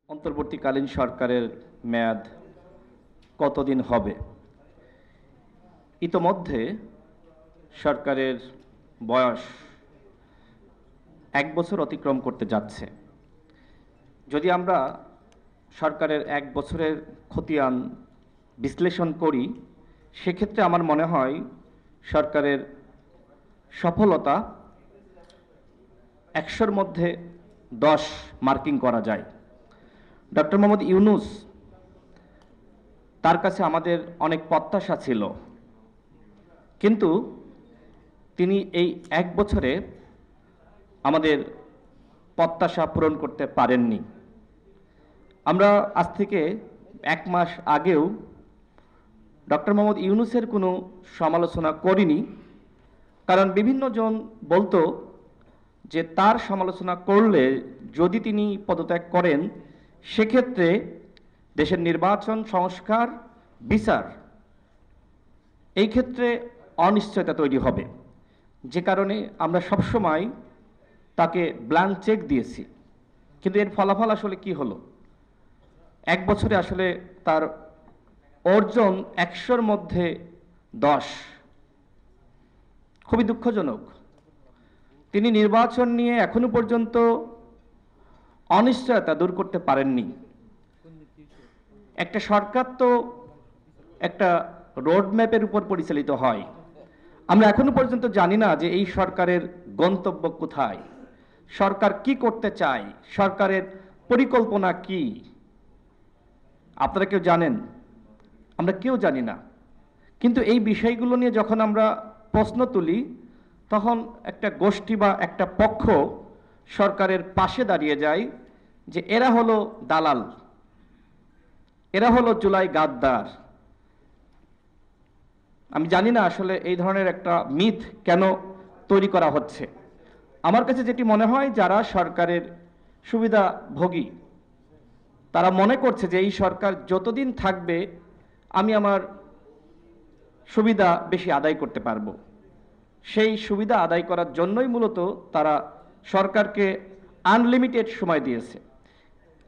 অন্তর্বর্তীকালীন সরকারের মেয়াদ কতদিন হবে? ইতোমধ্যে সরকারের বয়স 1 বছর অতিক্রম করতে যাচ্ছে। যদি আমরা সরকারের 1 বছরের খতিয়ান বিশ্লেষণ করি, সেক্ষেত্রে আমার মনে হয় সরকারের সফলতা 100-র মধ্যে 10 মার্কিং করা যায়। ডক্টর মোহাম্মদ ইউনূস, তার কাছে আমাদের অনেক প্রত্যাশা ছিল, কিন্তু তিনি এই 1 বছরে আমাদের প্রত্যাশা পূরণ করতে পারেননি। আমরা আজ থেকে 1 মাস আগেও ডক্টর মোহাম্মদ ইউনূসের কোনো সমালোচনা করিনি, কারণ বিভিন্ন জন বলতো যে তার সমালোচনা করলে যদি তিনি পদত্যাগ করেন, সেক্ষেত্রে দেশের নির্বাচন, সংস্কার, বিচার এই ক্ষেত্রে অনিশ্চয়তা তৈরি হবে, যে কারণে আমরা সবসময় তাকে ব্ল্যাঙ্ক চেক দিয়েছি। কিন্তু এর ফলাফল আসলে কি হলো? 1 বছরে আসলে তার অর্জন 100-র মধ্যে 10। খুবই দুঃখজনক। তিনি নির্বাচন নিয়ে এখনো পর্যন্ত অনিশ্চয়তা দূর করতে পারেননি। একটা সরকার তো একটা রোডম্যাপের উপর পরিচালিত হয়। আমরা এখনো পর্যন্ত জানি না যে এই সরকারের গন্তব্য কোথায়, সরকার কি করতে চায়, সরকারের পরিকল্পনা কি। আপনারা কেউ জানেন? আমরা কেউ জানি না। কিন্তু এই বিষয়গুলো নিয়ে যখন আমরা প্রশ্ন তুলি, তখন একটা গোষ্ঠী বা একটা পক্ষ সরকারের পাশে দাঁড়িয়ে যায় যে এরা হলো দালাল, এরা হলো জুলাই গাদ্দার। আমি জানি না আসলে এই ধরনের একটা মিথ কেন তৈরি করা হচ্ছে। আমার কাছে যেটি মনে হয়, যারা সরকারের সুবিধাভোগী তারা মনে করছে যে এই সরকার যতদিন থাকবে আমি আমার সুবিধা বেশি আদায় করতে পারবো। সেই সুবিধা আদায় করার জন্যই মূলত তারা সরকারকে আনলিমিটেড সময় দিয়েছে।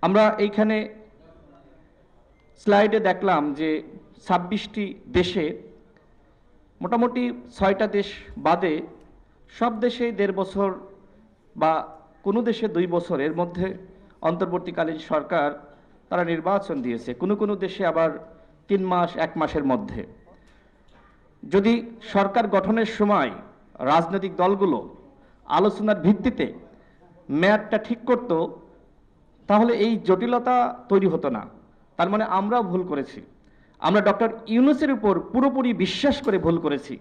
আমরা এইখানে স্লাইডে দেখলাম যে 26টি দেশে, মোটামুটি 6টা দেশ বাদে সব দেশেই 1.5 বছর বা কোনো দেশে 2 বছর, এর মধ্যে অন্তর্বর্তীকালীন সরকার তারা নির্বাচন দিয়েছে। কোনো কোনো দেশে আবার 3 মাস 1 মাসের মধ্যে। যদি সরকার গঠনের সময় রাজনৈতিক দলগুলো আলোচনার ভিত্তিতে মেয়াদটা ঠিক করত, তাহলে এই জটিলতা তৈরি হতো না। তার মানে আমরাও ভুল করেছি। আমরা ডক্টর ইউনূসের উপর পুরোপুরি বিশ্বাস করে ভুল করেছি।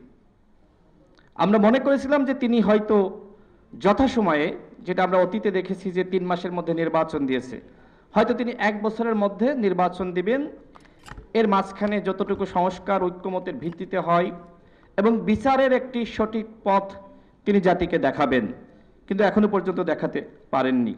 আমরা মনে করেছিলাম যে তিনি হয়তো যথাসময়ে, যেটা আমরা অতীতে দেখেছি যে 3 মাসের মধ্যে নির্বাচন দিয়েছে, হয়তো তিনি 1 বছরের মধ্যে নির্বাচন দিবেন। এর মাঝখানে যতটুকু সংস্কার ঐক্যমতের ভিত্তিতে হয় এবং বিচারের একটি সঠিক পথ তিনি জাতিকে দেখাবেন, কিন্তু এখনো পর্যন্ত দেখাতে পারেননি।